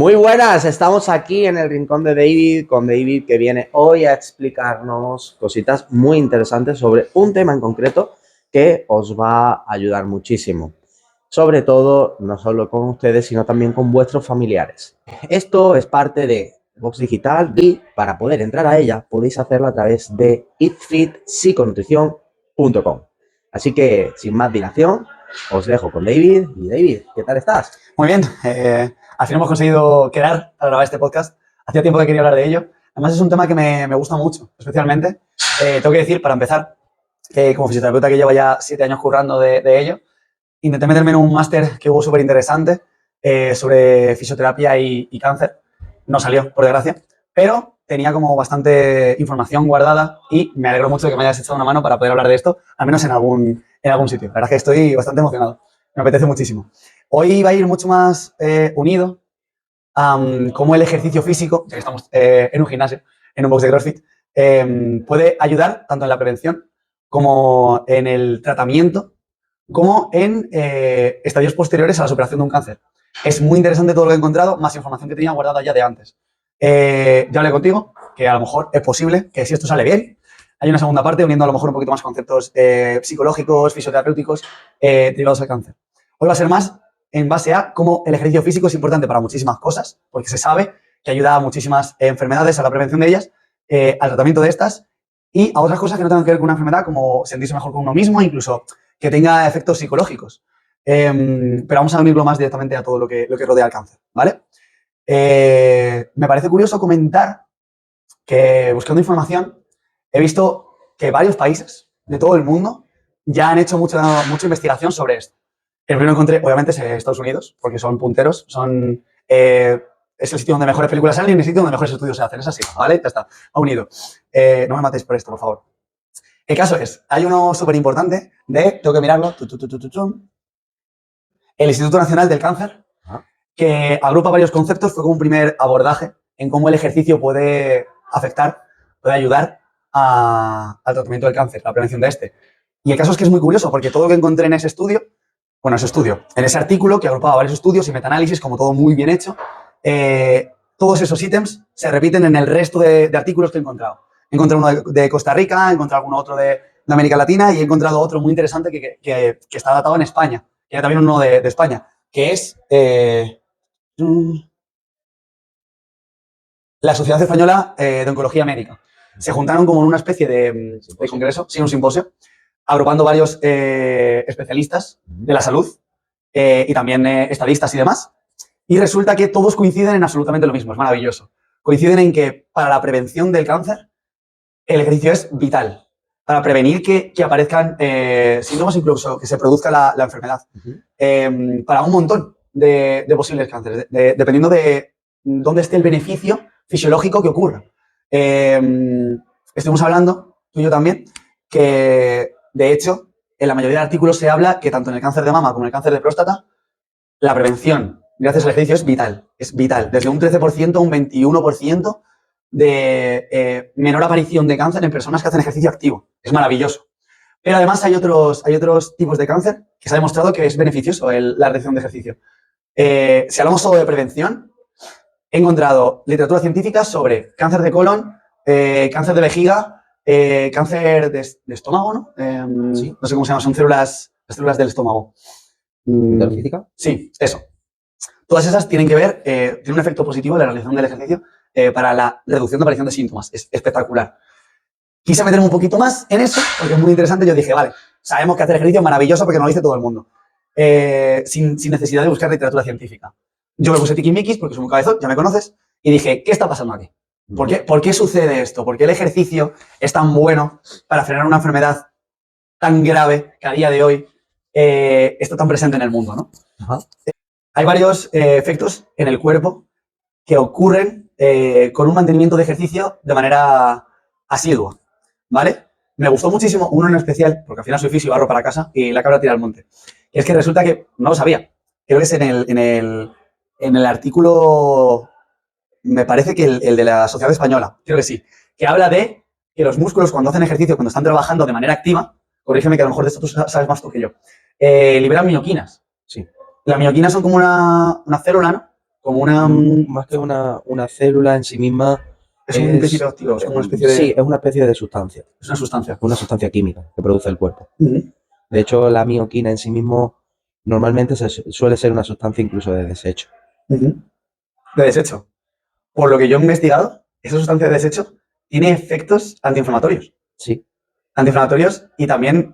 Muy buenas, estamos aquí en el rincón de David, con David que viene hoy a explicarnos cositas muy interesantes sobre un tema en concreto que os va a ayudar muchísimo. Sobre todo, no solo con ustedes, sino también con vuestros familiares. Esto es parte de Box Digital y para poder entrar a ella podéis hacerlo a través de eatfitpsiconutrición.com. Así que, sin más dilación, os dejo con David. Y David, ¿qué tal estás? Muy bien, al fin hemos conseguido quedar para grabar este podcast. Hacía tiempo que quería hablar de ello. Además es un tema que me gusta mucho, especialmente. Tengo que decir, para empezar, que como fisioterapeuta que lleva ya 7 años currando de ello, intenté meterme en un máster que hubo súper interesante sobre fisioterapia y cáncer. No salió, por desgracia, pero tenía como bastante información guardada y me alegro mucho de que me hayas echado una mano para poder hablar de esto, al menos en algún sitio. La verdad es que estoy bastante emocionado. Me apetece muchísimo. Hoy va a ir mucho más unido a cómo el ejercicio físico, ya que estamos en un gimnasio, en un box de CrossFit, puede ayudar tanto en la prevención como en el tratamiento, como en estadios posteriores a la superación de un cáncer. Es muy interesante todo lo que he encontrado, más información que tenía guardada ya de antes. Ya hablé contigo, que a lo mejor es posible que si esto sale bien, hay una segunda parte uniendo a lo mejor un poquito más conceptos psicológicos, fisioterapéuticos derivados al cáncer. Hoy va a ser más en base a cómo el ejercicio físico es importante para muchísimas cosas, porque se sabe que ayuda a muchísimas enfermedades, a la prevención de ellas, al tratamiento de estas y a otras cosas que no tengan que ver con una enfermedad, como sentirse mejor con uno mismo, incluso que tenga efectos psicológicos. Pero vamos a unirlo más directamente a todo lo que rodea al cáncer, ¿vale? Me parece curioso comentar que buscando información he visto que varios países de todo el mundo ya han hecho mucha investigación sobre esto. El primero que encontré, obviamente, es Estados Unidos, porque son punteros, es el sitio donde mejores películas salen y el sitio donde mejores estudios se hacen. Es así, ¿vale? Ya está, ha unido. No me matéis por esto, por favor. El caso es, hay uno súper importante tengo que mirarlo, el Instituto Nacional del Cáncer, que agrupa varios conceptos, fue como un primer abordaje en cómo el ejercicio puede afectar, puede ayudar al tratamiento del cáncer, la prevención de este. Y el caso es que es muy curioso, porque todo lo que encontré en ese estudio, en ese artículo que agrupaba varios estudios y metaanálisis, como todo muy bien hecho, todos esos ítems se repiten en el resto de artículos que he encontrado. He encontrado uno de Costa Rica, he encontrado alguno otro de América Latina y he encontrado otro muy interesante que está datado en España, que hay también uno de España, que es la Sociedad Española de Oncología Médica. Se juntaron como en una especie de congreso, sí, un simposio, agrupando varios especialistas de la salud y también estadistas y demás. Y resulta que todos coinciden en absolutamente lo mismo, es maravilloso. Coinciden en que para la prevención del cáncer el ejercicio es vital, para prevenir que aparezcan síntomas, incluso que se produzca la enfermedad. Para un montón de posibles cánceres, dependiendo de dónde esté el beneficio fisiológico que ocurra. Estuvimos hablando, tú y yo también, que de hecho en la mayoría de artículos se habla que tanto en el cáncer de mama como en el cáncer de próstata, la prevención gracias al ejercicio es vital, desde un 13% a un 21% de menor aparición de cáncer en personas que hacen ejercicio activo. Es maravilloso. Pero además hay otros tipos de cáncer que se ha demostrado que es beneficioso la realización de ejercicio. Si hablamos solo de prevención, he encontrado literatura científica sobre cáncer de colon, cáncer de vejiga, cáncer de estómago, ¿no? Sí. No sé cómo se llama, son las células del estómago. ¿De la física? Sí, eso. Todas esas tienen que ver, tienen un efecto positivo en la realización del ejercicio para la reducción de aparición de síntomas. Es espectacular. Quise meterme un poquito más en eso, porque es muy interesante. Yo dije, vale, sabemos que hacer ejercicio es maravilloso porque nos lo dice todo el mundo. Sin necesidad de buscar literatura científica. Yo me puse tiquismiquis porque soy un cabezón, ya me conoces, y dije, ¿qué está pasando aquí? ¿Por qué sucede esto? ¿Por qué el ejercicio es tan bueno para frenar una enfermedad tan grave que a día de hoy está tan presente en el mundo, ¿no? Ajá. Hay varios efectos en el cuerpo que ocurren con un mantenimiento de ejercicio de manera asidua, ¿vale? Me gustó muchísimo uno en especial, porque al final soy fisio y barro para casa y la cabra tira al monte. Y es que resulta que, no lo sabía, creo que es en el artículo, me parece que el de la Sociedad Española, creo que sí, que habla de que los músculos cuando hacen ejercicio, cuando están trabajando de manera activa, corrígeme que a lo mejor de esto tú sabes más tú que yo, liberan mioquinas. Sí. Las mioquinas son como una célula, ¿no? como una... Más que una célula en sí misma. Es un principio activo, es como una especie de... Sí, es una especie de sustancia. Es una sustancia. Una sustancia química que produce el cuerpo. Ujú. De hecho, la mioquina en sí mismo normalmente suele ser una sustancia incluso de desecho. Ujú. De desecho. Por lo que yo he investigado, esa sustancia de desecho tiene efectos antiinflamatorios. Sí, Antiinflamatorios y también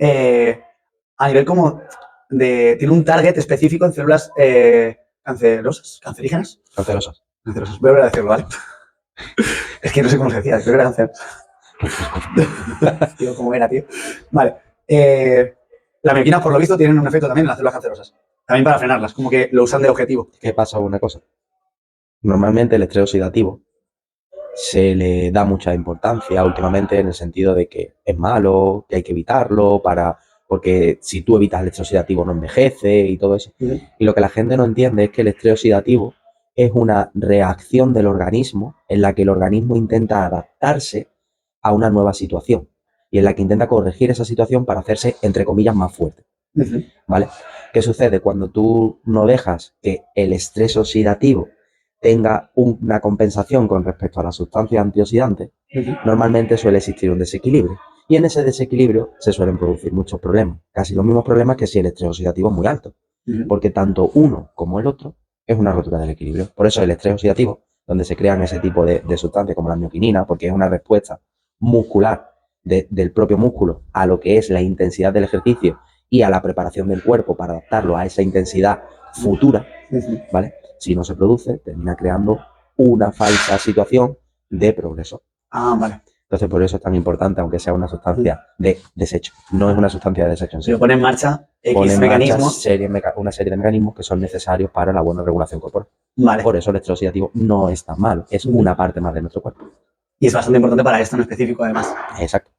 a nivel como de... Tiene un target específico en células cancerosas, cancerígenas. cancerosas. Cancerosas. Voy a volver a decirlo, ¿vale? Es que no sé cómo se decía, creo que era cáncer. Tío, ¿cómo era, tío? Vale. La mioquina, por lo visto, tienen un efecto también en las células cancerosas. También para frenarlas, como que lo usan de objetivo. ¿Qué pasa? Una cosa. Normalmente el estrés oxidativo se le da mucha importancia últimamente en el sentido de que es malo, que hay que evitarlo, porque si tú evitas el estrés oxidativo no envejece y todo eso. Ujú. Y lo que la gente no entiende es que el estrés oxidativo es una reacción del organismo en la que el organismo intenta adaptarse a una nueva situación y en la que intenta corregir esa situación para hacerse, entre comillas, más fuerte. Ujú. ¿Vale? ¿Qué sucede? Cuando tú no dejas que el estrés oxidativo tenga una compensación con respecto a la sustancia antioxidante, Ujú. normalmente suele existir un desequilibrio. Y en ese desequilibrio se suelen producir muchos problemas. Casi los mismos problemas que si el estrés oxidativo es muy alto. Ujú. Porque tanto uno como el otro es una rotura del equilibrio. Por eso el estrés oxidativo, donde se crean ese tipo de sustancias como la mioquinina, porque es una respuesta muscular del propio músculo a lo que es la intensidad del ejercicio y a la preparación del cuerpo para adaptarlo a esa intensidad futura, Ujú. ¿vale? Si no se produce, termina creando una falsa situación de progreso. Ah, vale. Entonces, por eso es tan importante, aunque sea una sustancia de desecho. No es una sustancia de desecho en sí. Se pone en marcha X Pone en marcha mecanismos. una serie de mecanismos que son necesarios para la buena regulación corporal. Vale. Por eso el estrés oxidativo no es tan malo, es una parte más de nuestro cuerpo. Y es bastante importante para esto en específico, además. Exacto.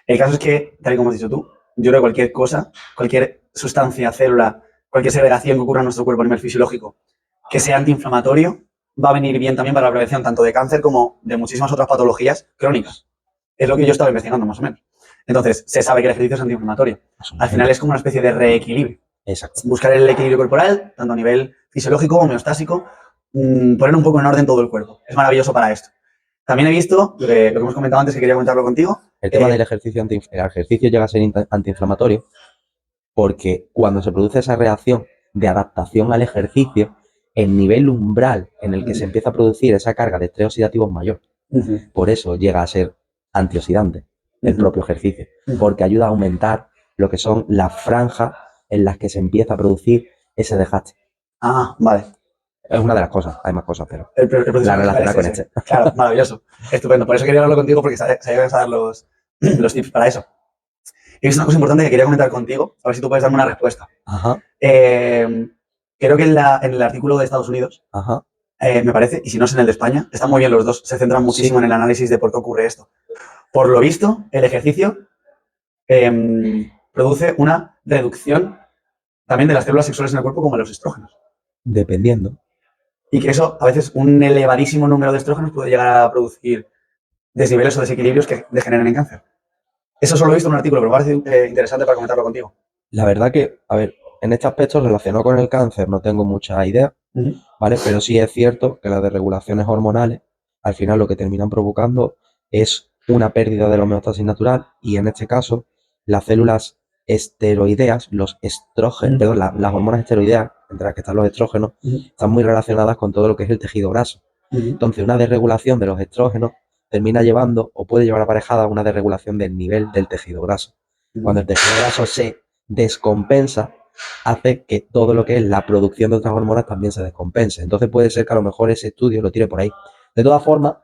El caso es que, tal y como has dicho tú, yo creo que cualquier cosa, cualquier sustancia, célula, cualquier segregación que ocurra en nuestro cuerpo a nivel fisiológico, que sea antiinflamatorio, va a venir bien también para la prevención tanto de cáncer como de muchísimas otras patologías crónicas. Es lo que yo estaba investigando, más o menos. Entonces, se sabe que el ejercicio es antiinflamatorio. Al final es como una especie de reequilibrio. Exacto. Buscar el equilibrio corporal, tanto a nivel fisiológico, homeostásico, poner un poco en orden todo el cuerpo. Es maravilloso para esto. También he visto, lo que hemos comentado antes, que quería comentarlo contigo. El tema del ejercicio, el ejercicio llega a ser antiinflamatorio porque cuando se produce esa reacción de adaptación al ejercicio, el nivel umbral en el que se empieza a producir esa carga de estrés oxidativo es mayor. Por eso llega a ser antioxidante el propio ejercicio, porque ayuda a aumentar lo que son las franjas en las que se empieza a producir ese desgaste. Ah, vale. Es una de las cosas, hay más cosas, pero El proceso la principal relaciona es con ese. este. Claro, maravilloso. Estupendo. Por eso quería hablarlo contigo, porque sabía dar los tips para eso. He visto una cosa importante que quería comentar contigo, a ver si tú puedes darme una respuesta. Ajá, Creo que en el artículo de Estados Unidos, ajá. me parece, y si no es en el de España, están muy bien los dos, se centran muchísimo en el análisis de por qué ocurre esto. Por lo visto, el ejercicio produce una reducción también de las células sexuales en el cuerpo, como los estrógenos. Dependiendo. Y que eso, a veces, un elevadísimo número de estrógenos puede llegar a producir desniveles o desequilibrios que degeneren en cáncer. Eso solo lo he visto en un artículo, pero me parece interesante para comentarlo contigo. La verdad que, a ver, en este aspecto relacionado con el cáncer no tengo mucha idea, ¿vale? Pero sí es cierto que las desregulaciones hormonales al final lo que terminan provocando es una pérdida de la homeostasis natural y en este caso las células esteroideas, los estrógenos, perdón, las hormonas esteroideas, entre las que están los estrógenos, están muy relacionadas con todo lo que es el tejido graso. Entonces una desregulación de los estrógenos termina llevando o puede llevar aparejada a una desregulación del nivel del tejido graso. Cuando el tejido graso se descompensa, hace que todo lo que es la producción de otras hormonas también se descompense. Entonces puede ser que a lo mejor ese estudio lo tire por ahí. De todas formas,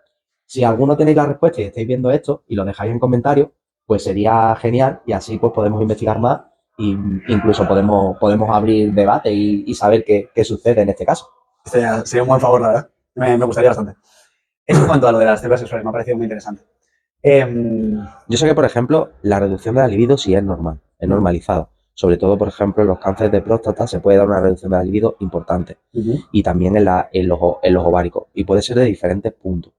si alguno tenéis la respuesta y estáis viendo esto y lo dejáis en comentarios, pues sería genial y así pues podemos investigar más e incluso podemos abrir debate y saber qué sucede en este caso. Sería un buen favor, la verdad. Me gustaría bastante. Eso en cuanto a lo de las células sexuales, me ha parecido muy interesante. Yo sé que, por ejemplo, la reducción de la libido sí es normal, es normalizado. Sobre todo, por ejemplo, en los cánceres de próstata se puede dar una reducción de la libido importante. Y también en los ováricos. Y puede ser de diferentes puntos.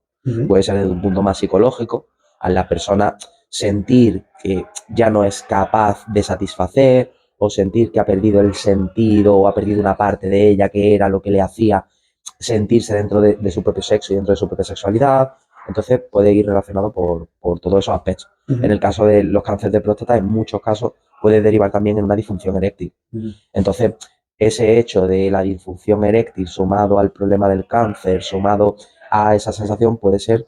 Puede ser desde un punto más psicológico, a la persona sentir que ya no es capaz de satisfacer o sentir que ha perdido el sentido o ha perdido una parte de ella que era lo que le hacía sentirse dentro de su propio sexo y dentro de su propia sexualidad. Entonces puede ir relacionado por todos esos aspectos. En el caso de los cánceres de próstata, en muchos casos puede derivar también en una disfunción eréctil. Entonces, ese hecho de la disfunción eréctil sumado al problema del cáncer, sumado a esa sensación, puede ser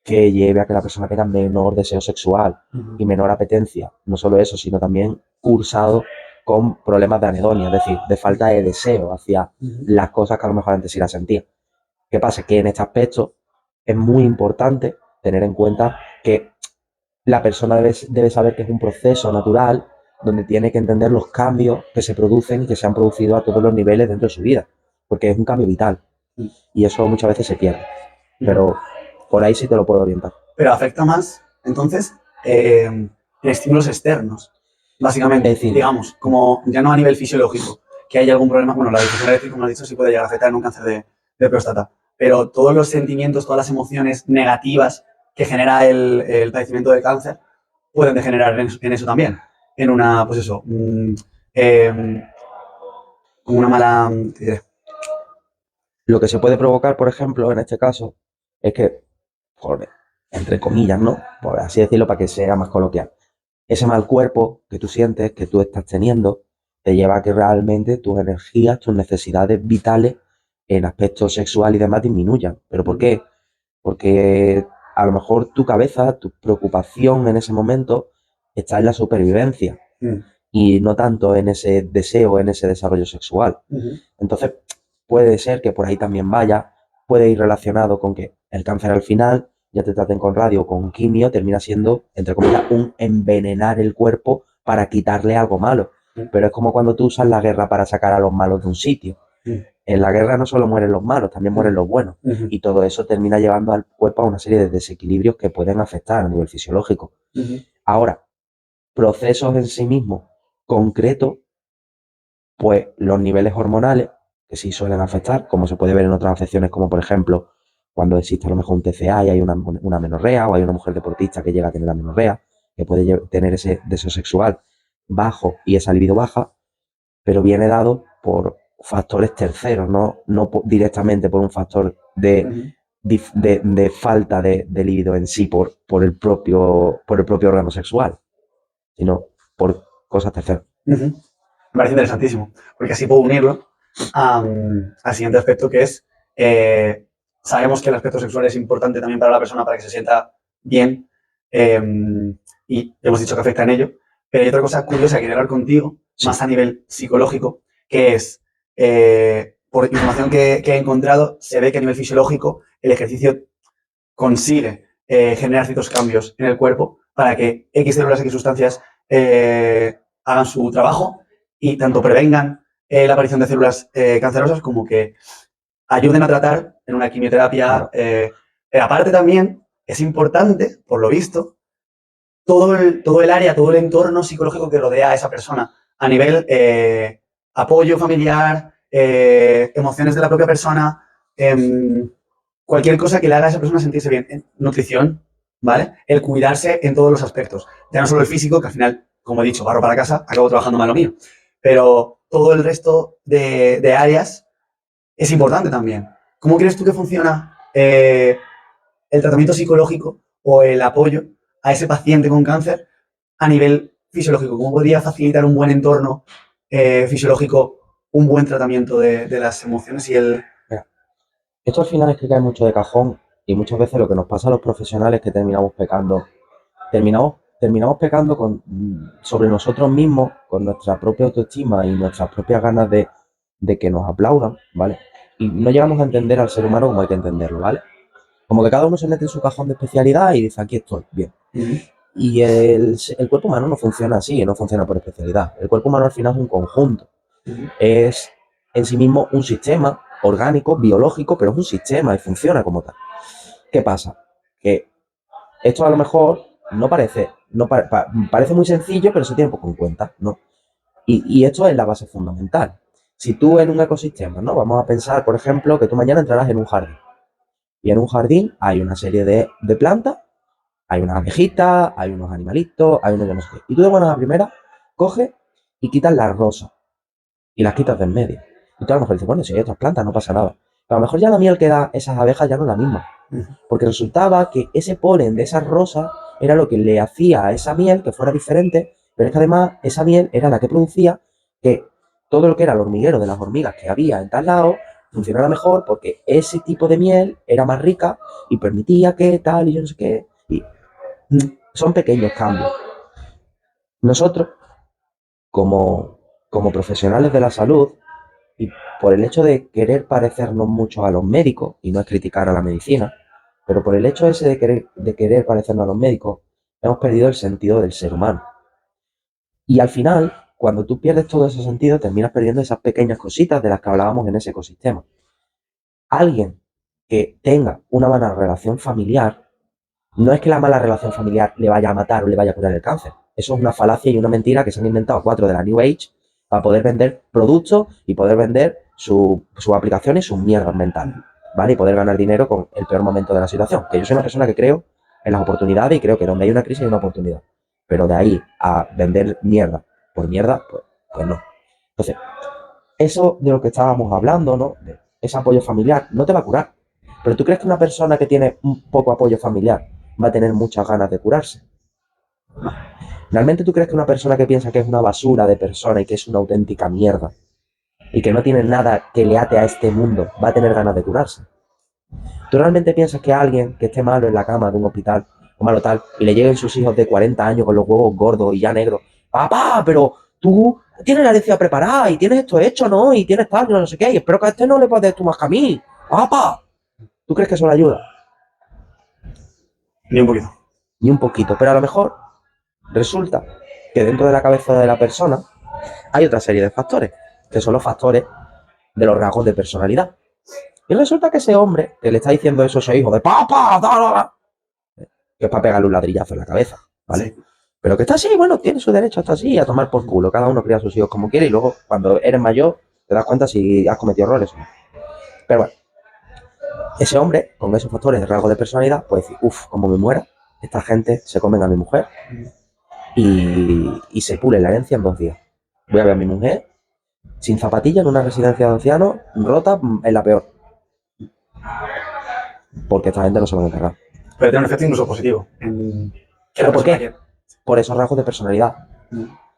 que lleve a que la persona tenga menor deseo sexual y menor apetencia. No solo eso, sino también cursado con problemas de anedonia, es decir, de falta de deseo hacia las cosas que a lo mejor antes sí las sentía. ¿Qué pasa? Que en este aspecto es muy importante tener en cuenta que la persona debe saber que es un proceso natural donde tiene que entender los cambios que se producen y que se han producido a todos los niveles dentro de su vida, porque es un cambio vital y eso muchas veces se pierde, pero por ahí sí te lo puedo orientar. Pero afecta más, entonces, en estímulos externos, básicamente, Es decir, digamos, como ya no a nivel fisiológico, que hay algún problema, bueno, la difusión eléctrica, como has dicho, sí puede llegar a afectar en un cáncer de próstata, pero todos los sentimientos, todas las emociones negativas que genera el padecimiento del cáncer pueden degenerar en eso también, en una, pues eso, como una mala, ¿qué diré? lo que se puede provocar, por ejemplo, en este caso, es que, por, entre comillas, ¿no? Por así decirlo, para que sea más coloquial, ese mal cuerpo que tú sientes, que tú estás teniendo, te lleva a que realmente tus energías, tus necesidades vitales en aspectos sexual y demás disminuyan. ¿Pero por qué? Porque a lo mejor tu cabeza, tu preocupación en ese momento está en la supervivencia y no tanto en ese deseo, en ese desarrollo sexual. Entonces, puede ser que por ahí también vaya, puede ir relacionado con que el cáncer al final, ya te traten con radio o con quimio, termina siendo, entre comillas, un envenenar el cuerpo para quitarle algo malo. Pero es como cuando tú usas la guerra para sacar a los malos de un sitio. En la guerra no solo mueren los malos, también mueren los buenos. Y todo eso termina llevando al cuerpo a una serie de desequilibrios que pueden afectar a nivel fisiológico. Ahora, procesos en sí mismos concretos, pues los niveles hormonales, que sí suelen afectar, como se puede ver en otras afecciones, como por ejemplo cuando existe a lo mejor un TCA y hay una menorrea, o hay una mujer deportista que llega a tener la menorrea, que puede tener ese deseo sexual bajo y esa libido baja, pero viene dado por factores terceros, no directamente por un factor de falta de libido en sí, por el propio órgano sexual, sino por cosas terceras. Me parece interesantísimo, porque así puedo unirlo al siguiente aspecto, que es, sabemos que el aspecto sexual es importante también para la persona, para que se sienta bien, y hemos dicho que afecta en ello, pero hay otra cosa curiosa que quería hablar contigo, más a nivel psicológico, que es, por información que he encontrado, se ve que a nivel fisiológico el ejercicio consigue generar ciertos cambios en el cuerpo para que X células, X sustancias hagan su trabajo y tanto prevengan la aparición de células cancerosas como que ayuden a tratar en una quimioterapia. Aparte también es importante, por lo visto, todo el área, todo el entorno psicológico que rodea a esa persona a nivel apoyo familiar, emociones de la propia persona, cualquier cosa que le haga a esa persona sentirse bien. Nutrición, ¿vale? El cuidarse en todos los aspectos. Ya no solo el físico, que al final, como he dicho, barro para casa, acabo trabajando mal lo mío. Pero todo el resto de áreas es importante también. ¿Cómo crees tú que funciona el tratamiento psicológico o el apoyo a ese paciente con cáncer a nivel fisiológico? ¿Cómo podría facilitar un buen entorno fisiológico, un buen tratamiento de las emociones y el... Mira, esto al final es que cae mucho de cajón y muchas veces lo que nos pasa a los profesionales es que terminamos pecando sobre nosotros mismos, con nuestra propia autoestima y nuestras propias ganas de que nos aplaudan, ¿vale? Y no llegamos a entender al ser humano como hay que entenderlo, ¿vale? Como que cada uno se mete en su cajón de especialidad y dice, aquí estoy, bien. Y el cuerpo humano no funciona así, no funciona por especialidad. El cuerpo humano al final es un conjunto. Es en sí mismo un sistema orgánico, biológico, pero es un sistema y funciona como tal. ¿Qué pasa? Que esto a lo mejor no parece, parece muy sencillo, pero se tiene poco en cuenta, ¿no? Y esto es la base fundamental. Si tú en un ecosistema, ¿no? Vamos a pensar, por ejemplo, que tú mañana entrarás en un jardín. Y en un jardín hay una serie de plantas, hay unas abejitas, hay unos animalitos, hay unos yo no sé qué. Y tú de buenas a primera coges y quitas las rosas y las quitas de en medio. Y tú a lo mejor dices, bueno, si hay otras plantas no pasa nada. Pero a lo mejor ya la miel que da esas abejas ya no es la misma. Porque resultaba que ese polen de esas rosas era lo que le hacía a esa miel que fuera diferente, pero es que además esa miel era la que producía que todo lo que era el hormiguero de las hormigas que había en tal lado funcionara mejor porque ese tipo de miel era más rica y permitía que tal y yo no sé qué. Y son pequeños cambios. Nosotros, como profesionales de la salud, y por el hecho de querer parecernos mucho a los médicos, y no es criticar a la medicina, pero por el hecho ese de querer parecernos a los médicos, hemos perdido el sentido del ser humano. Y al final, cuando tú pierdes todo ese sentido, terminas perdiendo esas pequeñas cositas de las que hablábamos en ese ecosistema. Alguien que tenga una mala relación familiar, no es que la mala relación familiar le vaya a matar o le vaya a curar el cáncer. Eso es una falacia y una mentira que se han inventado 4 de la New Age para poder vender productos y poder vender sus aplicaciones y sus mierdas mentales, ¿vale? Y poder ganar dinero con el peor momento de la situación. Que yo soy una persona que creo en las oportunidades y creo que donde hay una crisis hay una oportunidad. Pero de ahí a vender mierda por mierda, pues no. Entonces, eso de lo que estábamos hablando, ¿no? De ese apoyo familiar, no te va a curar. Pero ¿tú crees que una persona que tiene un poco apoyo familiar va a tener muchas ganas de curarse? ¿Realmente tú crees que una persona que piensa que es una basura de persona y que es una auténtica mierda y que no tiene nada que le ate a este mundo va a tener ganas de curarse? ¿Tú realmente piensas que alguien que esté malo en la cama de un hospital o malo tal y le lleguen sus hijos de 40 años con los huevos gordos y ya negros? Papá, pero tú tienes la herencia preparada y tienes esto hecho, ¿no? Y tienes tal, no sé qué, y espero que a este no le pases tú más que a mí. Papá, ¿tú crees que eso le ayuda? Ni un poquito. Ni un poquito, pero a lo mejor resulta que dentro de la cabeza de la persona hay otra serie de factores, que son los factores de los rasgos de personalidad. Y resulta que ese hombre que le está diciendo eso a su hijo de papá, que es para pegarle un ladrillazo en la cabeza, ¿vale? Sí. Pero que está así, bueno, tiene su derecho a estar así, a tomar por culo. Cada uno cría a sus hijos como quiere y luego, cuando eres mayor, te das cuenta si has cometido errores o no. Pero bueno, ese hombre, con esos factores de rasgos de personalidad, puede decir, uff, como me muera, esta gente se comen a mi mujer y se pule la herencia en 2 días. Voy a ver a mi mujer sin zapatilla en una residencia de ancianos, rota, en la peor. Porque esta gente no se va a encargar. Pero tiene un efecto incluso positivo. ¿Pero por qué? Por esos rasgos de personalidad.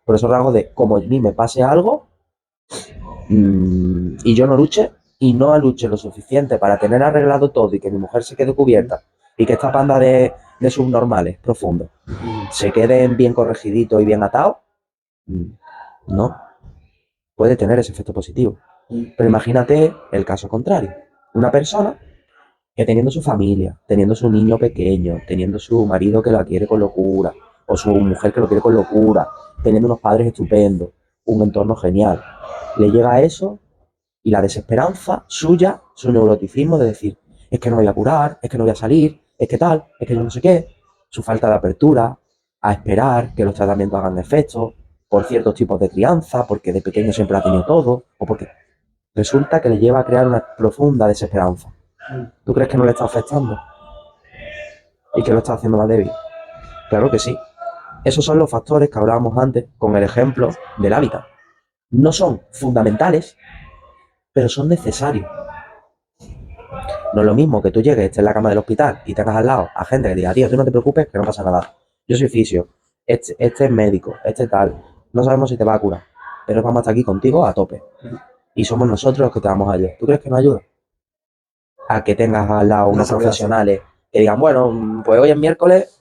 Por esos rasgos de, como a mí me pase algo y yo no luche, y no luche lo suficiente para tener arreglado todo y que mi mujer se quede cubierta y que esta panda de subnormales profundos se queden bien corregiditos y bien atados, no. Puede tener ese efecto positivo. Pero imagínate el caso contrario. Una persona que teniendo su familia, teniendo su niño pequeño, teniendo su marido que la quiere con locura, o su mujer que lo quiere con locura, teniendo unos padres estupendos, un entorno genial, le llega eso y la desesperanza suya, su neuroticismo de decir, es que no voy a curar, es que no voy a salir, es que tal, es que yo no sé qué, su falta de apertura a esperar que los tratamientos hagan efecto por ciertos tipos de crianza, porque de pequeño siempre ha tenido todo, o porque resulta que le lleva a crear una profunda desesperanza. ¿Tú crees que no le está afectando? ¿Y que lo está haciendo más débil? Claro que sí. Esos son los factores que hablábamos antes con el ejemplo del hábitat. No son fundamentales, pero son necesarios. No es lo mismo que tú llegues, estés en la cama del hospital y tengas al lado a gente que diga, tío, tú no te preocupes, que no pasa nada. Yo soy fisio, este es médico, este tal. No sabemos si te va a curar, pero vamos a estar aquí contigo a tope. Y somos nosotros los que te vamos a ayudar. ¿Tú crees que nos ayuda? A que tengas al lado unos profesionales que digan, bueno, pues hoy es miércoles,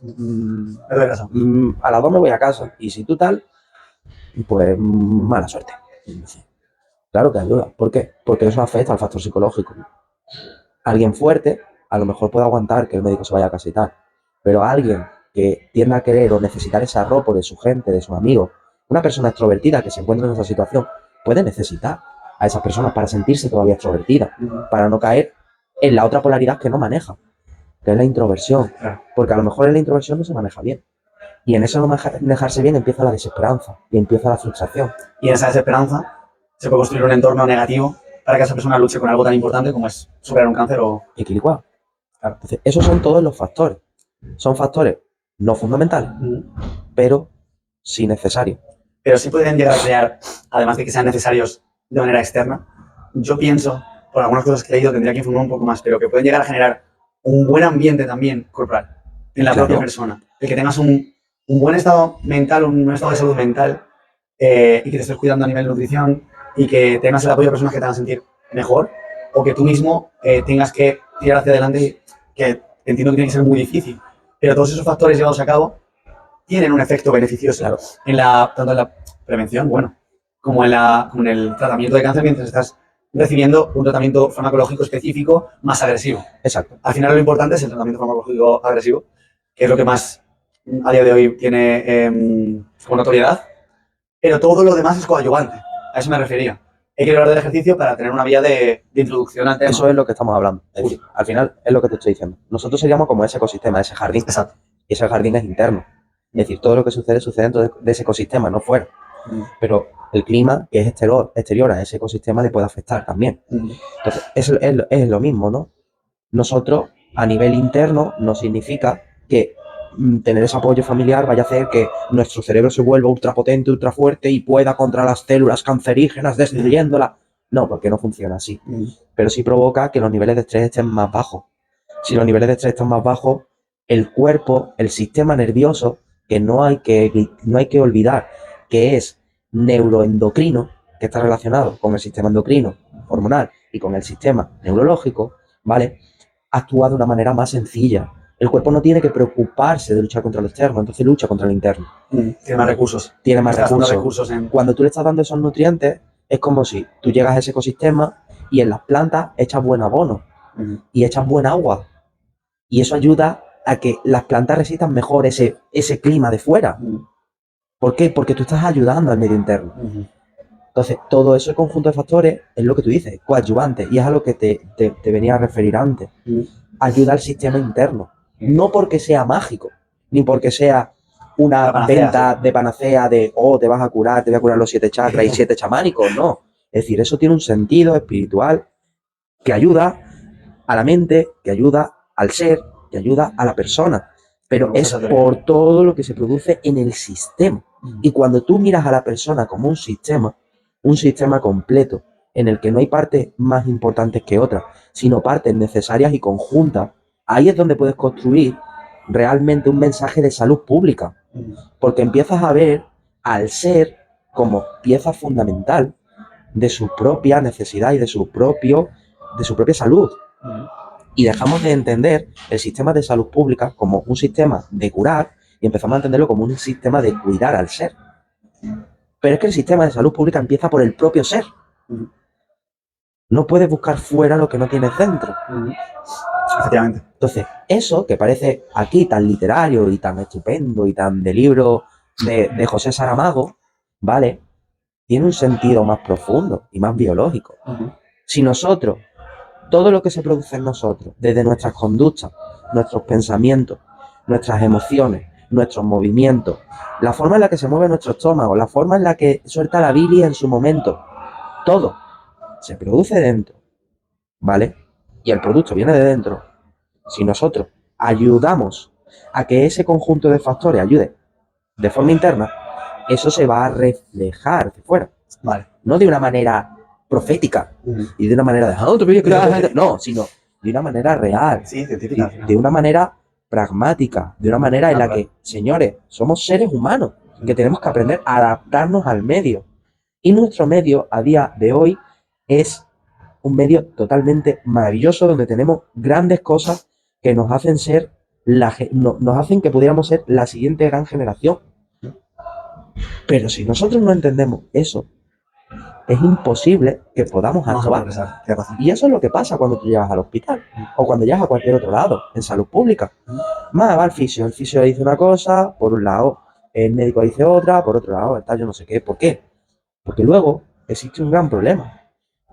a las 2 me voy a casa. Y si tú tal, pues mala suerte. Claro que ayuda. ¿Por qué? Porque eso afecta al factor psicológico. Alguien fuerte a lo mejor puede aguantar que el médico se vaya a casa y tal. Pero alguien que tienda a querer o necesitar ese arropo de su gente, de sus amigos, una persona extrovertida que se encuentra en esa situación, puede necesitar a esas personas para sentirse todavía extrovertida, para no caer en la otra polaridad que no maneja, que es la introversión. Porque a lo mejor en la introversión no se maneja bien. Y en eso no manejarse bien empieza la desesperanza y empieza la frustración. Y en esa desesperanza se puede construir un entorno negativo para que esa persona luche con algo tan importante como es superar un cáncer o... Equilibrado. Claro. Entonces, esos son todos los factores. Son factores no fundamentales, pero sí necesarios. Pero sí pueden llegar a crear, además de que sean necesarios de manera externa, yo pienso, por algunas cosas que he leído, tendría que informar un poco más, pero que pueden llegar a generar un buen ambiente también corporal en la propia persona. El que tengas un buen estado mental, un estado de salud mental y que te estés cuidando a nivel de nutrición y que tengas el apoyo de personas que te hagan sentir mejor o que tú mismo tengas que tirar hacia adelante, que entiendo que tiene que ser muy difícil. Pero todos esos factores llevados a cabo tienen un efecto beneficioso tanto en la prevención, como en el tratamiento de cáncer mientras estás recibiendo un tratamiento farmacológico específico más agresivo. Exacto. Al final lo importante es el tratamiento farmacológico agresivo, que es lo que más a día de hoy tiene como notoriedad, pero todo lo demás es coadyuvante. A eso me refería. Hay que hablar del ejercicio para tener una vía de introducción al tema. Eso es lo que estamos hablando. Es decir, al final es lo que te estoy diciendo. Nosotros seríamos como ese ecosistema, ese jardín. Exacto. Y ese jardín es interno. Es decir, todo lo que sucede dentro de ese ecosistema, no fuera. Pero el clima, que es exterior a ese ecosistema, le puede afectar también. Entonces, es lo mismo, ¿no? Nosotros, a nivel interno, no significa que tener ese apoyo familiar vaya a hacer que nuestro cerebro se vuelva ultra potente, ultra fuerte y pueda contra las células cancerígenas destruyéndolas. No, porque no funciona así. Pero sí provoca que los niveles de estrés estén más bajos. Si los niveles de estrés están más bajos, el cuerpo, el sistema nervioso, que no hay que olvidar que es neuroendocrino, que está relacionado con el sistema endocrino, hormonal, y con el sistema neurológico, ¿vale? Actúa de una manera más sencilla. El cuerpo no tiene que preocuparse de luchar contra lo externo, entonces lucha contra lo interno. Tiene más recursos. Tiene más recursos. Cuando tú le estás dando esos nutrientes, es como si tú llegas a ese ecosistema y en las plantas echas buen abono y echas buen agua. Y eso ayuda a que las plantas resistan mejor ese clima de fuera. ¿Por qué? Porque tú estás ayudando al medio interno. Entonces, todo ese conjunto de factores es lo que tú dices, coadyuvante, y es a lo que te venía a referir antes. Ayuda al sistema interno. No porque sea mágico, ni porque sea una venta de panacea de, te vas a curar, te voy a curar los 7 chakras y 7 chamánicos, no. Es decir, eso tiene un sentido espiritual que ayuda a la mente, que ayuda al ser, que ayuda a la persona. Pero es por todo lo que se produce en el sistema. Y cuando tú miras a la persona como un sistema completo, en el que no hay partes más importantes que otras, sino partes necesarias y conjuntas, ahí es donde puedes construir realmente un mensaje de salud pública. Porque empiezas a ver al ser como pieza fundamental de su propia necesidad y de su propia salud. Y dejamos de entender el sistema de salud pública como un sistema de curar y empezamos a entenderlo como un sistema de cuidar al ser. Pero es que el sistema de salud pública empieza por el propio ser. No puedes buscar fuera lo que no tienes dentro. Efectivamente. Entonces, eso que parece aquí tan literario y tan estupendo y tan de libro de José Saramago, ¿vale? Tiene un sentido más profundo y más biológico. Si nosotros, todo lo que se produce en nosotros, desde nuestras conductas, nuestros pensamientos, nuestras emociones, nuestros movimientos, la forma en la que se mueve nuestro estómago, la forma en la que suelta la bilis en su momento, todo se produce dentro, ¿vale? Y el producto viene de dentro. Si nosotros ayudamos a que ese conjunto de factores ayude de forma interna, eso se va a reflejar de fuera. Vale. No de una manera profética y de una manera de no, sino de una manera real, científica, de una manera pragmática, de una manera en la que, señores, somos seres humanos que tenemos que aprender a adaptarnos al medio. Y nuestro medio a día de hoy es un medio totalmente maravilloso donde tenemos grandes cosas que nos hacen ser nos hacen que pudiéramos ser la siguiente gran generación. Pero si nosotros no entendemos eso, es imposible que podamos actuar. Y eso es lo que pasa cuando tú llegas al hospital o cuando llegas a cualquier otro lado, en salud pública. Más va el fisio dice una cosa, por un lado, el médico dice otra, por otro lado, está yo no sé qué. ¿Por qué? Porque luego existe un gran problema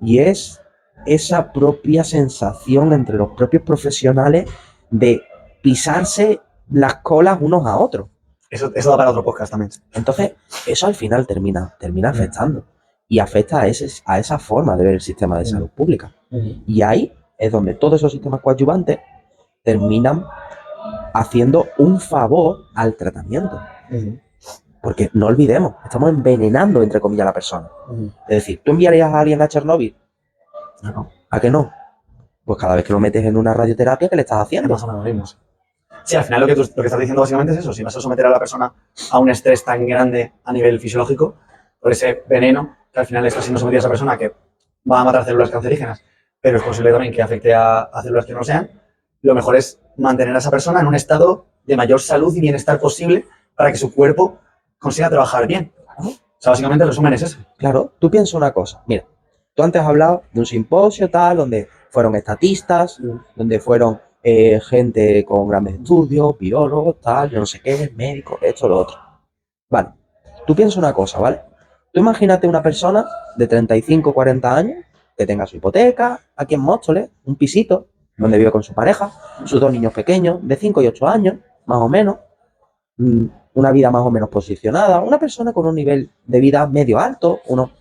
y es esa propia sensación entre los propios profesionales de pisarse las colas unos a otros. Eso da para otro podcast también. Entonces, eso al final termina afectando y afecta a esa forma de ver el sistema de salud pública. Y ahí es donde todos esos sistemas coadyuvantes terminan haciendo un favor al tratamiento. Porque no olvidemos, estamos envenenando, entre comillas, a la persona. Es decir, ¿tú enviarías a alguien a Chernóbil? No. ¿A que no? Pues cada vez que lo metes en una radioterapia, ¿qué le estás Es haciendo? más o menos lo mismo. Sí. Sí, al final lo que estás diciendo básicamente es eso. Si vas a someter a la persona a un estrés tan grande a nivel fisiológico, por ese veneno que al final está siendo sometida a esa persona que va a matar células cancerígenas, pero es posible también que afecte a células que no sean, lo mejor es mantener a esa persona en un estado de mayor salud y bienestar posible para que su cuerpo consiga trabajar bien. ¿No? O sea, básicamente el resumen es ese. Claro, tú piensas una cosa. Mira, tú antes has hablado de un simposio tal, donde fueron estatistas, donde fueron gente con grandes estudios, biólogos, tal, yo no sé qué, médicos, esto, lo otro. Vale, tú piensas una cosa, ¿vale? Tú imagínate una persona de 35, 40 años que tenga su hipoteca aquí en Móstoles, un pisito donde vive con su pareja, sus dos niños pequeños de 5 y 8 años, más o menos, una vida más o menos posicionada, una persona con un nivel de vida medio alto, unos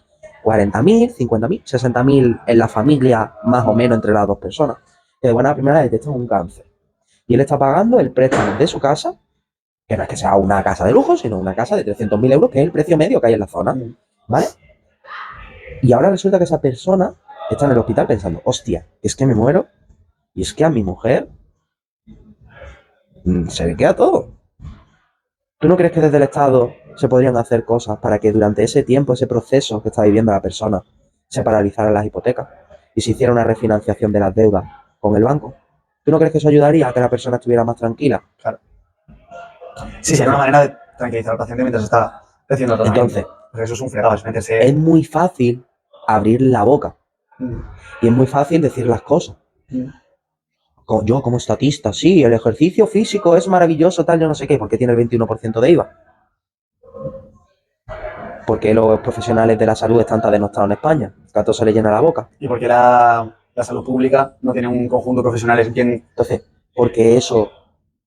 40.000, 50.000, 60.000 en la familia, más o menos entre las dos personas, que de buena primera detectan un cáncer. Y él está pagando el préstamo de su casa, que no es que sea una casa de lujo, sino una casa de 300.000 euros, que es el precio medio que hay en la zona, ¿vale? Y ahora resulta que esa persona está en el hospital pensando, hostia, es que me muero y es que a mi mujer se le queda todo. ¿Tú no crees que desde el Estado se podrían hacer cosas para que durante ese tiempo, ese proceso que está viviendo la persona, se paralizaran las hipotecas y se hiciera una refinanciación de las deudas con el banco? ¿Tú no crees que eso ayudaría a que la persona estuviera más tranquila? Claro. Sí, sería una manera de tranquilizar al paciente mientras está recibiendo el tratamiento. Entonces, Porque eso es un fregado, es meterse... es muy fácil abrir la boca Mm. y es muy fácil decir las cosas. Mm. Yo como estatista, sí, el ejercicio físico es maravilloso, tal, yo no sé qué, porque tiene el 21% de IVA. Porque los profesionales de la salud están tan denostados en España, que a todos se les llena la boca. Y porque la salud pública no tiene un conjunto de profesionales bien... Entonces, porque eso,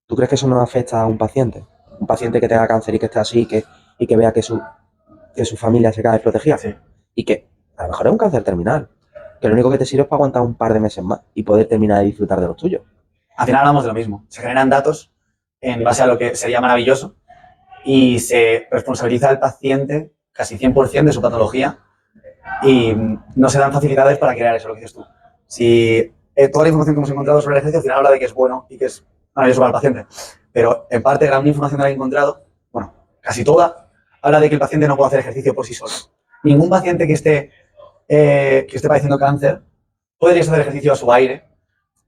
¿tú crees que eso no afecta a un paciente? Un paciente que tenga cáncer y que esté así y que vea que su familia se queda desprotegida. Sí. Y que a lo mejor es un cáncer terminal. Que lo único que te sirve es para aguantar un par de meses más y poder terminar de disfrutar de los tuyos. Al final hablamos de lo mismo. Se generan datos en base a lo que sería maravilloso y se responsabiliza al paciente casi 100% de su patología y no se dan facilidades para crear eso, lo que dices tú. Si toda la información que hemos encontrado sobre el ejercicio al final habla de que es bueno y que es maravilloso para el paciente, pero en parte gran información que la he encontrado, bueno, casi toda, habla de que el paciente no puede hacer ejercicio por sí solo. Ningún paciente que esté padeciendo cáncer puede hacer ejercicio a su aire,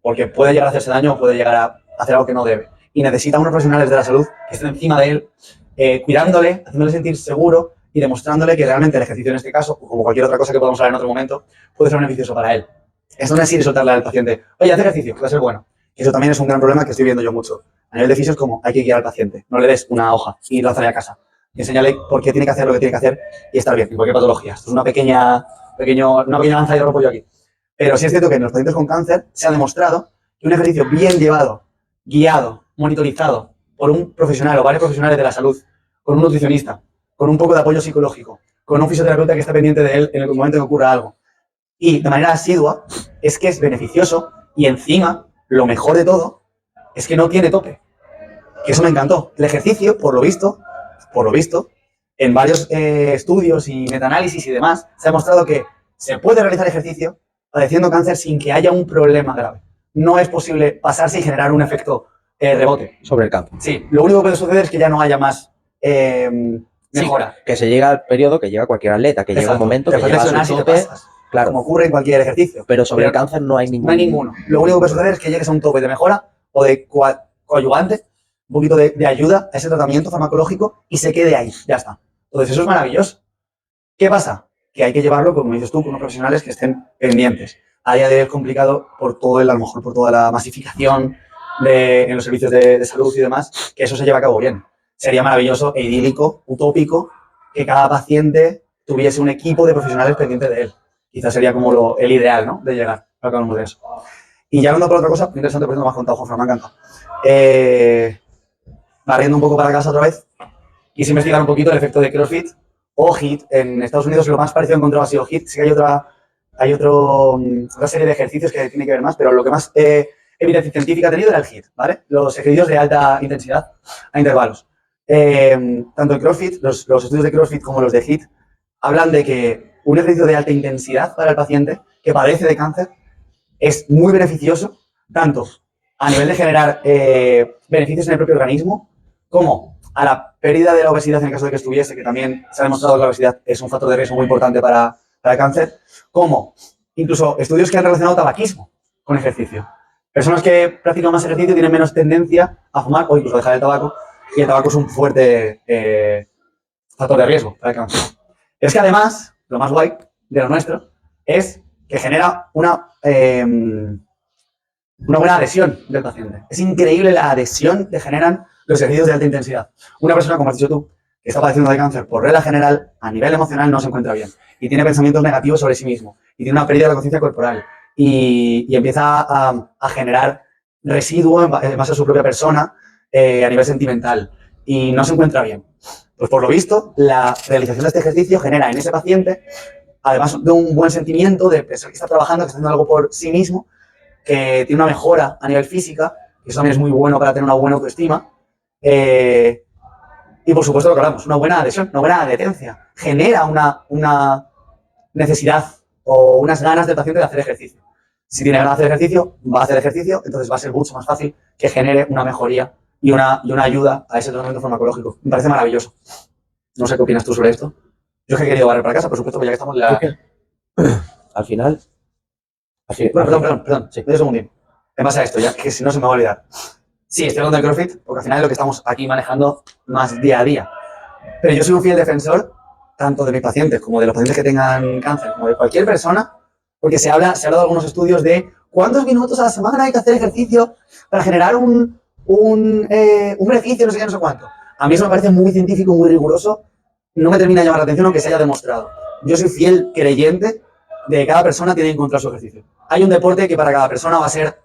porque puede llegar a hacerse daño o puede llegar a hacer algo que no debe. Y necesita unos profesionales de la salud que estén encima de él, cuidándole, haciéndole sentir seguro y demostrándole que realmente el ejercicio en este caso, o como cualquier otra cosa que podamos hablar en otro momento, puede ser beneficioso para él. Esto no es ir y soltarle al paciente, oye, haz ejercicio, que va a ser bueno. Y eso también es un gran problema que estoy viendo yo mucho. A nivel de fisio es como hay que guiar al paciente. No le des una hoja y lánzale a casa. Y enséñale por qué tiene que hacer lo que tiene que hacer y estar bien en cualquier patología. Esto es una pequeña lanza y rompo yo aquí. Pero sí es cierto que en los pacientes con cáncer se ha demostrado que un ejercicio bien llevado, guiado, monitorizado por un profesional o varios profesionales de la salud, con un nutricionista, con un poco de apoyo psicológico, con un fisioterapeuta que está pendiente de él en el momento que ocurra algo, y de manera asidua, es que es beneficioso y encima, lo mejor de todo, es que no tiene tope. Que eso me encantó. El ejercicio, por lo visto, en varios estudios y metaanálisis y demás, se ha demostrado que se puede realizar ejercicio padeciendo cáncer sin que haya un problema grave. No es posible pasarse y generar un efecto rebote. Sobre el cáncer. Sí, lo único que puede suceder es que ya no haya más mejora. Sí, que se llega al periodo que llega cualquier atleta, que llega un momento que llega a su tope, claro, como ocurre en cualquier ejercicio. Pero sobre el cáncer no hay ninguno. No hay ninguno. Lo único que puede suceder es que llegues a un tope de mejora o de coadyuvante, un poquito de ayuda a ese tratamiento farmacológico y se quede ahí, ya está. Entonces eso es maravilloso. ¿Qué pasa? Que hay que llevarlo, como dices tú, con unos profesionales que estén pendientes. A día de hoy es complicado por todo a lo mejor por toda la masificación en los servicios de salud y demás, que eso se lleve a cabo bien. Sería maravilloso e idílico, utópico, que cada paciente tuviese un equipo de profesionales pendientes de él. Quizás sería como el ideal, ¿no? De llegar. Ahora que hablamos de eso. Y ya hablando por otra cosa, muy interesante, por ejemplo, me has contado, Juanfran, me ha encantado. Barriendo un poco para casa otra vez, quise investigar un poquito el efecto de CrossFit o HIIT. En Estados Unidos lo más parecido que he encontrado ha sido HIIT. Sí que hay otra serie de ejercicios que tiene que ver más, pero lo que más evidencia científica ha tenido era el HIIT, ¿vale? Los ejercicios de alta intensidad a intervalos. Tanto el CrossFit, los estudios de CrossFit como los de HIIT, hablan de que un ejercicio de alta intensidad para el paciente que padece de cáncer es muy beneficioso, tanto a nivel de generar beneficios en el propio organismo, como a la pérdida de la obesidad en el caso de que estuviese, que también se ha demostrado que la obesidad es un factor de riesgo muy importante para el cáncer, como incluso estudios que han relacionado tabaquismo con ejercicio. Personas que practican más ejercicio tienen menos tendencia a fumar o incluso a dejar el tabaco, y el tabaco es un fuerte factor de riesgo para el cáncer. Es que además, lo más guay de lo nuestro es que genera una buena adhesión del paciente. Es increíble la adhesión que generan los ejercicios de alta intensidad. Una persona, como has dicho tú, que está padeciendo de cáncer, por regla general, a nivel emocional no se encuentra bien y tiene pensamientos negativos sobre sí mismo y tiene una pérdida de la conciencia corporal y empieza a generar residuo en base a su propia persona a nivel sentimental y no se encuentra bien. Pues por lo visto, la realización de este ejercicio genera en ese paciente, además de un buen sentimiento de pensar que está trabajando, que está haciendo algo por sí mismo, que tiene una mejora a nivel física, que eso también es muy bueno para tener una buena autoestima. Y por supuesto lo que hablamos, una buena adhesión, una buena adherencia. Genera una necesidad o unas ganas del paciente de hacer ejercicio. Si tiene ganas de hacer ejercicio, va a hacer ejercicio, entonces va a ser mucho más fácil que genere una mejoría y una ayuda a ese tratamiento farmacológico. Me parece maravilloso. No sé qué opinas tú sobre esto. Yo es que he querido barrer para casa, por supuesto, porque ya que estamos en la... Al final... Bueno, perdón. Sí, medio segundín. En base a esto, ya que si no se me va a olvidar. Sí, estoy hablando de CrossFit, porque al final es lo que estamos aquí manejando más día a día. Pero yo soy un fiel defensor, tanto de mis pacientes como de los pacientes que tengan cáncer, como de cualquier persona, porque se habla de algunos estudios de cuántos minutos a la semana hay que hacer ejercicio para generar un beneficio, no sé qué, no sé cuánto. A mí eso me parece muy científico, muy riguroso. No me termina de llamar la atención aunque se haya demostrado. Yo soy fiel creyente de que cada persona tiene que encontrar su ejercicio. Hay un deporte que para cada persona va a ser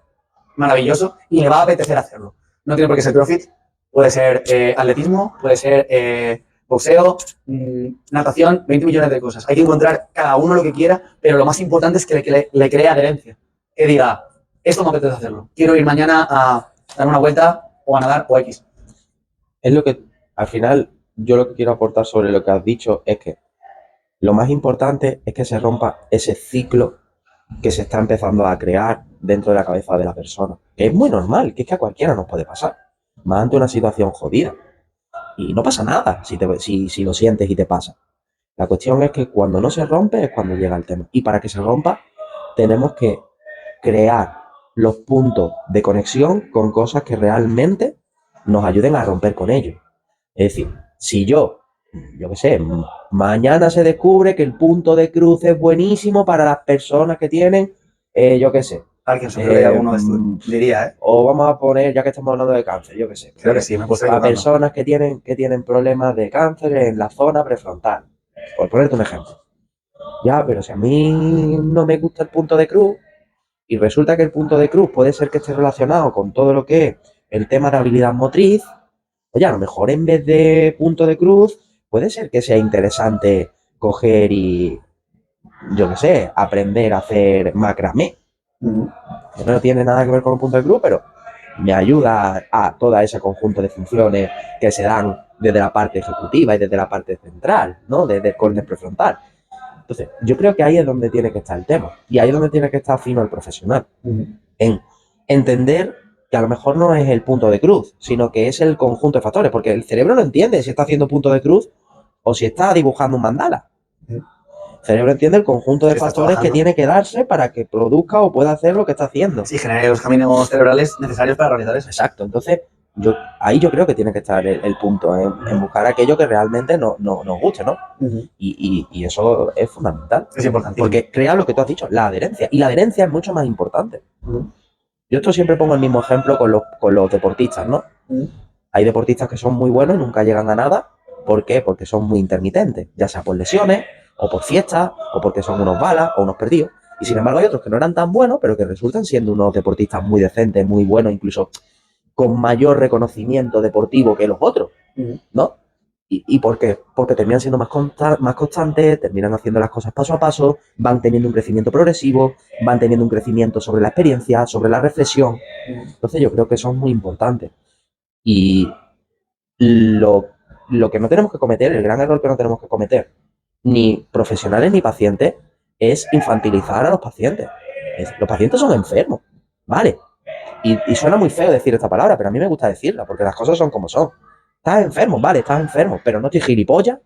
maravilloso y le va a apetecer hacerlo. No tiene por qué ser CrossFit, puede ser atletismo, puede ser boxeo, natación, 20 millones de cosas. Hay que encontrar cada uno lo que quiera, pero lo más importante es que le cree adherencia. Que diga, esto me apetece hacerlo. Quiero ir mañana a dar una vuelta o a nadar o X. Es lo que, al final, yo lo que quiero aportar sobre lo que has dicho es que lo más importante es que se rompa ese ciclo que se está empezando a crear dentro de la cabeza de la persona. Que es muy normal, que es que a cualquiera nos puede pasar. Más ante una situación jodida. Y no pasa nada si lo sientes y te pasa. La cuestión es que cuando no se rompe es cuando llega el tema. Y para que se rompa, tenemos que crear los puntos de conexión con cosas que realmente nos ayuden a romper con ellos. Es decir, si yo qué sé, mañana se descubre que el punto de cruz es buenísimo para las personas que tienen, yo qué sé. Alguien siempre alguno de estos diría, ¿eh? O vamos a poner, ya que estamos hablando de cáncer, yo qué sé. Creo que sí, me puse a personas que tienen problemas de cáncer en la zona prefrontal. Por ponerte un ejemplo. Ya, pero si a mí no me gusta el punto de cruz, y resulta que el punto de cruz puede ser que esté relacionado con todo lo que es el tema de habilidad motriz, oye, a lo mejor en vez de punto de cruz, puede ser que sea interesante coger y, yo qué sé, aprender a hacer macramé. Que no tiene nada que ver con el punto de cruz, pero me ayuda a todo ese conjunto de funciones que se dan desde la parte ejecutiva y desde la parte central, ¿no? Desde el córtex prefrontal. Entonces, yo creo que ahí es donde tiene que estar el tema. Y ahí es donde tiene que estar fino el profesional. En entender que a lo mejor no es el punto de cruz, sino que es el conjunto de factores, porque el cerebro no entiende si está haciendo punto de cruz o si está dibujando un mandala. El cerebro entiende el conjunto de factores que tiene que darse para que produzca o pueda hacer lo que está haciendo. Sí, genere los caminos cerebrales necesarios para realizar eso. Exacto. Entonces, ahí yo creo que tiene que estar el punto, en buscar aquello que realmente nos guste, ¿no? Y eso es fundamental. Es importante. Porque crea lo que tú has dicho, la adherencia. Y la adherencia es mucho más importante. Yo esto siempre pongo el mismo ejemplo con los deportistas, ¿no? Hay deportistas que son muy buenos y nunca llegan a nada. ¿Por qué? Porque son muy intermitentes, ya sea por lesiones, o por fiestas, o porque son unos balas, o unos perdidos. Y sin embargo hay otros que no eran tan buenos, pero que resultan siendo unos deportistas muy decentes, muy buenos, incluso con mayor reconocimiento deportivo que los otros, ¿no? ¿Y por qué? Porque terminan siendo más constantes, terminan haciendo las cosas paso a paso, van teniendo un crecimiento progresivo, van teniendo un crecimiento sobre la experiencia, sobre la reflexión. Entonces yo creo que eso es muy importante. Y lo que no tenemos que cometer, el gran error que no tenemos que cometer, ni profesionales ni pacientes, es infantilizar a los pacientes. Los pacientes son enfermos, ¿vale? Y suena muy feo decir esta palabra, pero a mí me gusta decirla, porque las cosas son como son. Estás enfermo, vale, estás enfermo, pero no estoy gilipollas,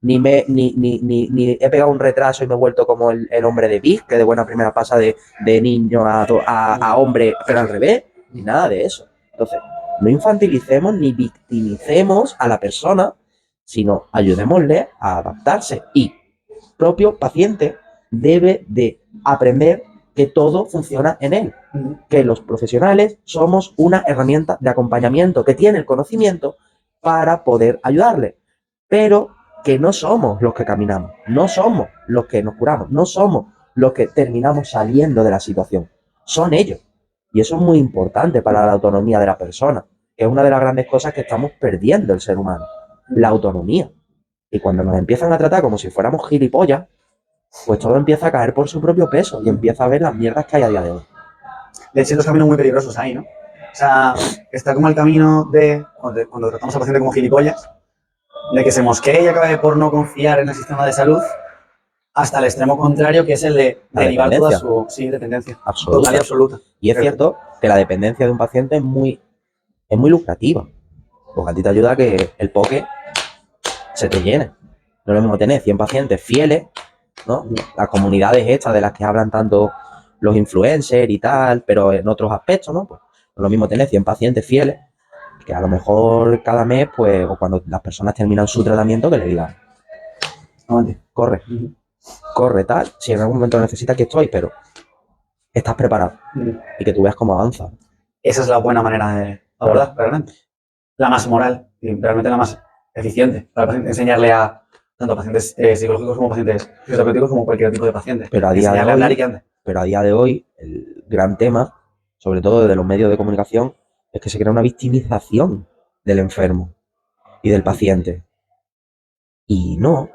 ni he pegado un retraso y me he vuelto como el hombre de Big, que de buena primera pasa de niño a hombre, pero al revés, ni nada de eso. Entonces, no infantilicemos ni victimicemos a la persona, sino ayudémosle a adaptarse. Y propio paciente debe de aprender que todo funciona en él, que los profesionales somos una herramienta de acompañamiento que tiene el conocimiento para poder ayudarle, pero que no somos los que caminamos, no somos los que nos curamos, no somos los que terminamos saliendo de la situación, son ellos. Y eso es muy importante para la autonomía de la persona, que es una de las grandes cosas que estamos perdiendo el ser humano, la autonomía. Y cuando nos empiezan a tratar como si fuéramos gilipollas, pues todo empieza a caer por su propio peso y empieza a ver las mierdas que hay a día de hoy. De hecho, hay dos caminos muy peligrosos ahí, ¿no? O sea, está como el camino de, cuando tratamos al paciente como gilipollas, de que se mosquee y acabe por no confiar en el sistema de salud, hasta el extremo contrario, que es el de derivar toda su dependencia. Absoluta. Total y absoluta. Y es cierto que la dependencia de un paciente es muy lucrativa, porque a ti te ayuda a que el poke se te llene. No es lo mismo tener 100 pacientes fieles, ¿no? Las comunidades estas de las que hablan tanto los influencers y tal, pero en otros aspectos, ¿no? Pues no es lo mismo tener 100 pacientes fieles, que a lo mejor cada mes, pues, o cuando las personas terminan su tratamiento, que le digan, corre, corre, tal, si en algún momento necesitas, que estoy, pero estás preparado y que tú veas cómo avanza. Esa es la buena manera de abordar, realmente. La más moral y realmente la más eficiente para el paciente, enseñarle a tanto pacientes psicológicos como pacientes fisioterapéuticos como cualquier tipo de paciente. Pero a día de hoy, el gran tema, sobre todo desde los medios de comunicación, es que se crea una victimización del enfermo y del paciente. Y no,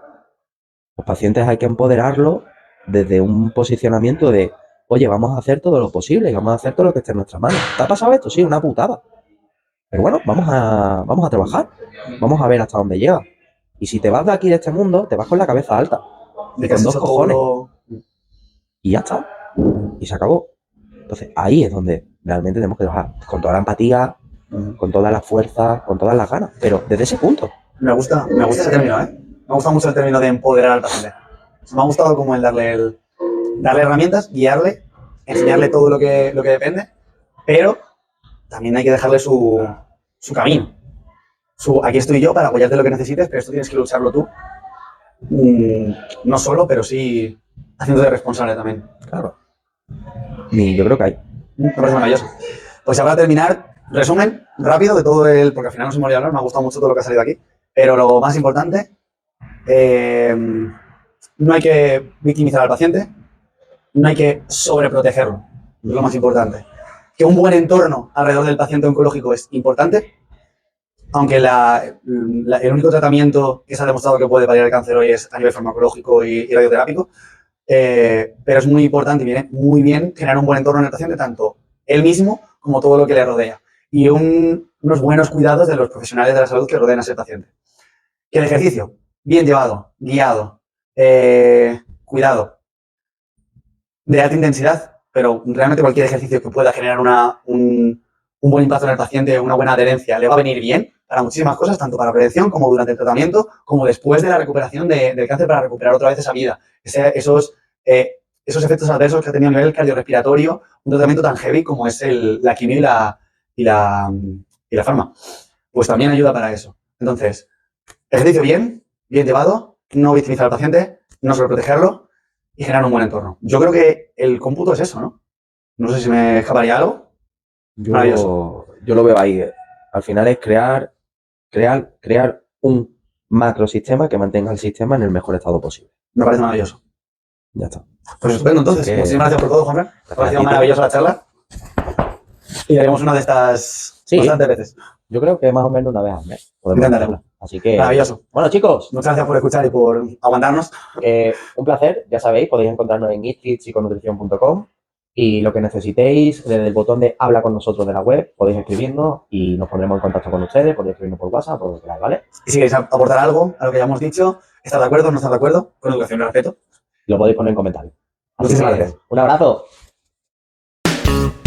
los pacientes hay que empoderarlos desde un posicionamiento de, oye, vamos a hacer todo lo posible y vamos a hacer todo lo que esté en nuestras manos. ¿Te ha pasado esto? Sí, una putada. Pero bueno, vamos a trabajar, vamos a ver hasta dónde llega. Y si te vas de aquí, de este mundo, te vas con la cabeza alta, con 2 cojones. Y ya está. Y se acabó. Entonces, ahí es donde realmente tenemos que trabajar, con toda la empatía, con toda la fuerza, con todas las ganas, pero desde ese punto. Me gusta ese término, ¿eh? Me gusta mucho el término de empoderar al paciente. Me ha gustado como el darle herramientas, guiarle, enseñarle todo lo que depende, pero también hay que dejarle su camino. Aquí estoy yo para apoyarte lo que necesites, pero esto tienes que lucharlo tú. No solo, pero sí haciéndote responsable también. Claro. Y yo creo que hay. Me parece maravilloso. Pues ya para terminar, resumen rápido de todo porque al final no se me olvidó hablar, me ha gustado mucho todo lo que ha salido aquí, pero lo más importante, no hay que victimizar al paciente, no hay que sobreprotegerlo, es lo más importante. Que un buen entorno alrededor del paciente oncológico es importante, aunque el único tratamiento que se ha demostrado que puede paliar el cáncer hoy es a nivel farmacológico y radioterápico, pero es muy importante y viene muy bien generar un buen entorno en el paciente, tanto él mismo como todo lo que le rodea, y unos buenos cuidados de los profesionales de la salud que rodean a ese paciente. Que el ejercicio, bien llevado, guiado, cuidado, de alta intensidad, pero realmente cualquier ejercicio que pueda generar un buen impacto en el paciente, una buena adherencia, le va a venir bien para muchísimas cosas, tanto para la prevención como durante el tratamiento, como después de la recuperación del cáncer, para recuperar otra vez esa vida. Esos efectos adversos que ha tenido a nivel cardiorrespiratorio, un tratamiento tan heavy como es la quimio y la farma, pues también ayuda para eso. Entonces, ejercicio bien llevado, no victimizar al paciente, no sobreprotegerlo y generar un buen entorno. Yo creo que el cómputo es eso, ¿no? No sé si me escaparía algo. Yo lo veo ahí. Al final es crear un macrosistema que mantenga el sistema en el mejor estado posible. Me parece maravilloso. Ya está. Pues estupendo, entonces. Muchísimas gracias por todo, Juanfran. Me ha parecido maravillosa la charla. Y haremos una de estas bastantes veces. Yo creo que más o menos una vez al mes podemos hacerla. Así que... Maravilloso. Bueno, chicos. Muchas gracias por escuchar y por aguantarnos. Un placer. Ya sabéis, podéis encontrarnos en eatfitpsiconutrición.com. Y lo que necesitéis, desde el botón de habla con nosotros de la web, podéis escribirnos y nos pondremos en contacto con ustedes, podéis escribirnos por WhatsApp, por lo que queráis, ¿vale? Y si queréis aportar algo a lo que ya hemos dicho, ¿estar de acuerdo o no estar de acuerdo? Con educación y respeto. Lo podéis poner en comentarios. Muchísimas gracias. Un abrazo. Chao.